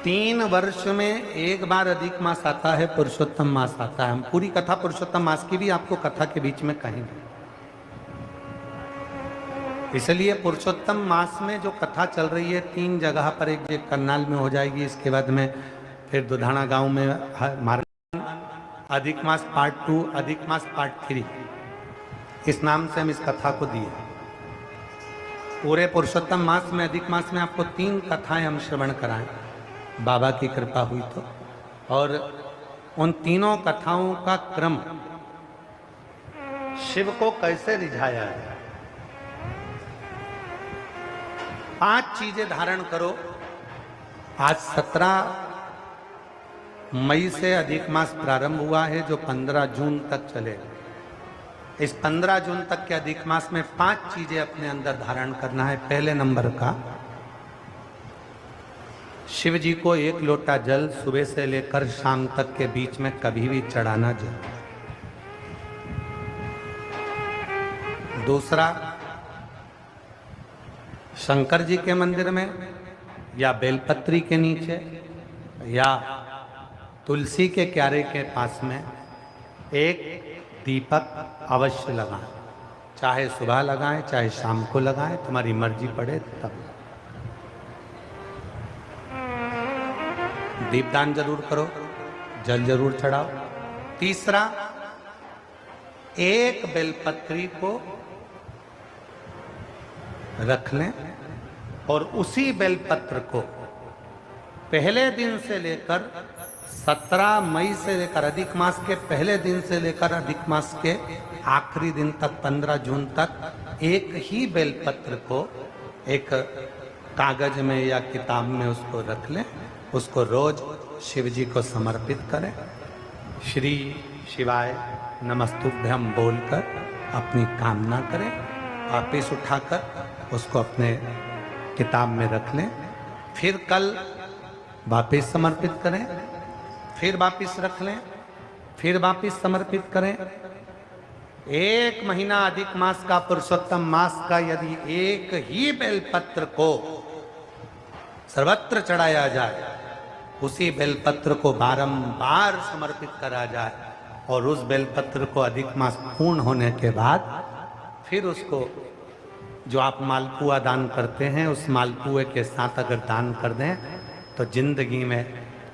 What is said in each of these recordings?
3 वर्ष में एक बार अधिक मास आता है, पुरुषोत्तम मास आता है। हम पूरी कथा पुरुषोत्तम मास की भी आपको कथा के बीच में कहेंगे। इसलिए पुरुषोत्तम मास में जो कथा चल रही है 3 जगह पर, एक ये करनाल में हो जाएगी, इसके बाद में फिर दुधाना गांव में अधिक मास पार्ट 2, अधिक मास पार्ट 3, इस नाम से हम इस कथा को दिए। पूरे पुरुषोत्तम मास में, अधिक मास में आपको 3 कथाएं हम श्रवण कराएं, बाबा की कृपा हुई तो। और उन तीनों कथाओं का क्रम, शिव को कैसे रिझाया है। 5 चीजें धारण करो। आज 17 मई से अधिक मास प्रारंभ हुआ है, जो 15 जून तक चलेगा। इस 15 जून तक के अधिक मास में 5 चीजें अपने अंदर धारण करना है। पहले नंबर का, शिव जी को 1 लोटा जल सुबह से लेकर शाम तक के बीच में कभी भी चढ़ाना जरूर। दूसरा, शंकर जी के मंदिर में या बेलपत्री के नीचे या तुलसी के क्यारे के पास में एक दीपक अवश्य लगाएं। चाहे सुबह लगाएं, चाहे शाम को लगाएं, तुम्हारी मर्जी पड़े तब। दीपदान जरूर करो, जल जरूर चढ़ाओ। तीसरा, एक बेलपत्री को रख लें और उसी बेलपत्र को पहले दिन से लेकर 17 मई से लेकर, अधिक मास के पहले दिन से लेकर अधिक मास के आखिरी दिन तक 15 जून तक एक ही बेलपत्र को एक कागज में या किताब में उसको रख लें। उसको रोज शिव जी को समर्पित करें। श्री शिवाय नमस्तुभ्यम बोलकर अपनी कामना करें। वापिस उठाकर उसको अपने किताब में रख लें। फिर कल वापिस समर्पित करें, फिर वापिस रख लें, फिर वापिस समर्पित करें। 1 महीना अधिक मास का, पुरुषोत्तम मास का, यदि एक ही बेलपत्र को सर्वत्र चढ़ाया जाए, उसी बेलपत्र को बारंबार समर्पित करा जाए और उस बेलपत्र को अधिक मास पूर्ण होने के बाद फिर उसको जो आप मालपुआ दान करते हैं, उस मालपुए के साथ अगर दान कर दें तो जिंदगी में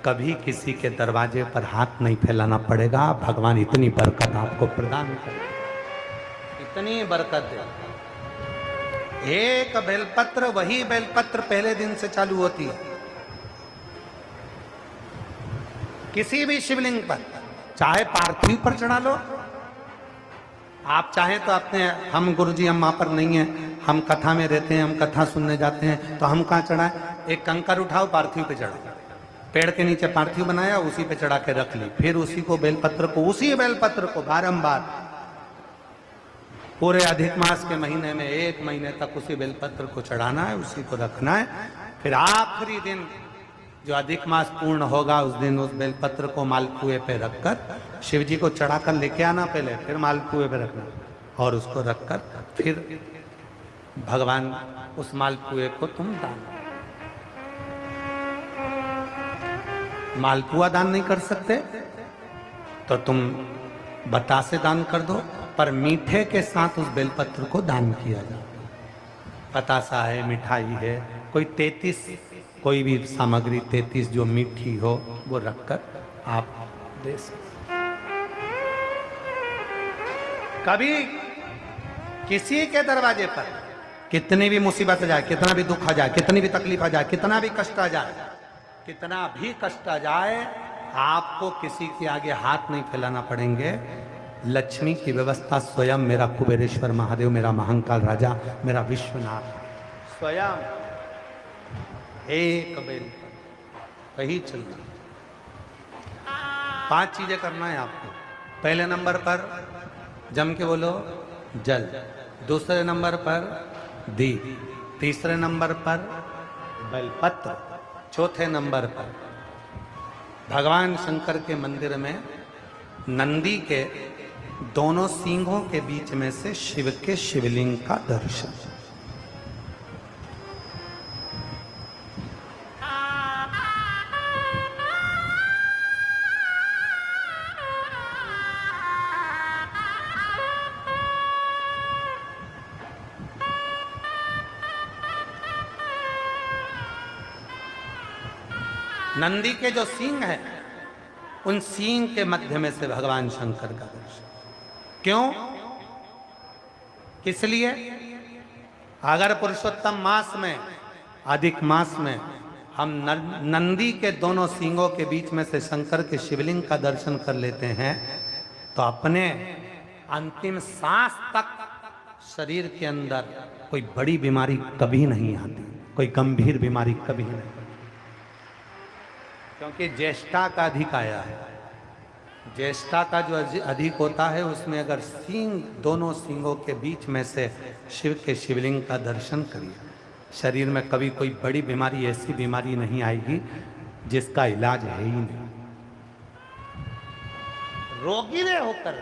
कभी किसी के दरवाजे पर हाथ नहीं फैलाना पड़ेगा। भगवान इतनी बरकत आपको प्रदान करे, इतनी बरकत दे। एक बेलपत्र, वही बेलपत्र पहले दिन से चालू होती है। किसी भी शिवलिंग पर, चाहे पार्थिव पर चढ़ा लो, आप चाहें तो अपने, हम गुरुजी हम वहां पर नहीं हैं, हम कथा में रहते हैं, हम कथा सुनने जाते हैं, तो हम कहाँ चढ़ाएं? एक कंकर उठाओ, पार्थिव पे चढ़ाओ। पेड़ के नीचे पार्थिव बनाया, उसी पे चढ़ा के रख ली। फिर उसी को बेलपत्र को, उसी बेलपत्र को बारंबार पूरे अधिक मास के महीने में 1 महीने तक उसी बेलपत्र को चढ़ाना है, उसी को रखना है। फिर आखिरी दिन जो अधिक मास पूर्ण होगा, उस दिन उस बेलपत्र को मालपुए पे रखकर शिव जी को चढ़ाकर लेके आना पहले, फिर मालपुए पे रखना और उसको रखकर फिर भगवान उस मालपुए को तुम दान। मालपुआ दान नहीं कर सकते तो तुम बतासे दान कर दो, पर मीठे के साथ उस बेलपत्र को दान किया जाए। बतासा है, मिठाई है, कोई 33 कोई भी सामग्री 33 जो मीठी हो वो रखकर आप दे सकते। कभी किसी के दरवाजे पर कितनी भी मुसीबत आ जाए, कितना भी दुख आ जाए, कितनी भी तकलीफ आ जाए, कितना भी कष्ट आ जाए, कितना भी कष्ट आ जाए, आपको किसी के आगे हाथ नहीं फैलाना पड़ेंगे। लक्ष्मी की व्यवस्था स्वयं मेरा कुबेरेश्वर महादेव, मेरा महाकाल राजा, मेरा विश्वनाथ स्वयं एक बेल वही चलती। 5 चीजें करना है आपको। पहले नंबर पर जम के बोलो जल, दूसरे नंबर पर दीप, तीसरे नंबर पर बेलपत्र, चौथे नंबर पर भगवान शंकर के मंदिर में नंदी के दोनों सींगों के बीच में से शिव के शिवलिंग का दर्शन। नंदी के जो सींग है, उन सींग के मध्य में से भगवान शंकर का दर्शन। क्यों? किस लिए? अगर पुरुषोत्तम मास में, अधिक मास में हम नंदी के दोनों सींगों के बीच में से शंकर के शिवलिंग का दर्शन कर लेते हैं, तो अपने अंतिम सांस तक शरीर के अंदर कोई बड़ी बीमारी कभी नहीं आती, कोई गंभीर बीमारी कभी नहीं, क्योंकि ज्येष्ठा का अधिक आया है। ज्येष्ठा का जो अधिक होता है, उसमें अगर सींग, दोनों सींगों के बीच में से शिव के शिवलिंग का दर्शन करिए, शरीर में कभी कोई बड़ी बीमारी, ऐसी बीमारी नहीं आएगी जिसका इलाज है ही नहीं। रोगी रे होकर,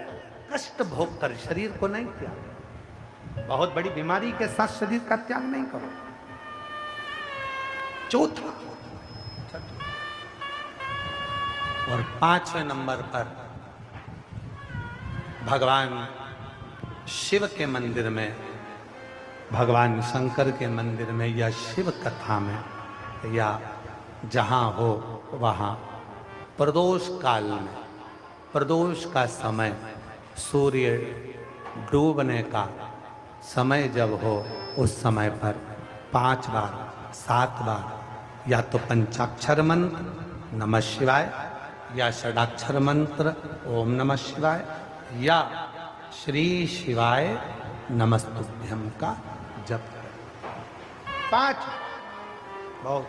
कष्ट भोग कर शरीर को नहीं त्याग। बहुत बड़ी बीमारी के साथ शरीर का त्याग नहीं करो। चौथा और 5वें नंबर पर भगवान शिव के मंदिर में, भगवान शंकर के मंदिर में या शिव कथा में या जहाँ हो वहाँ प्रदोष काल में, प्रदोष का समय, सूर्य डूबने का समय जब हो, उस समय पर 5 बार 7 बार या तो पंचाक्षर मंत्र नमः शिवाय, या षडाक्षर मंत्र ओम नमः शिवाय, या श्री शिवाय नमस्तुभ्यम का जप करें। 5 बहुत,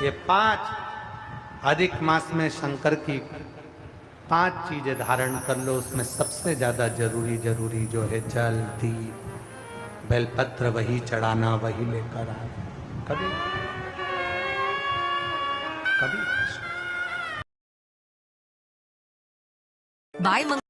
ये 5 अधिक मास में शंकर की 5 चीजें धारण कर लो। उसमें सबसे ज्यादा जरूरी जो है जल, दीप, बेलपत्र, वही चढ़ाना, वही लेकर आना। कभी कभी बाय।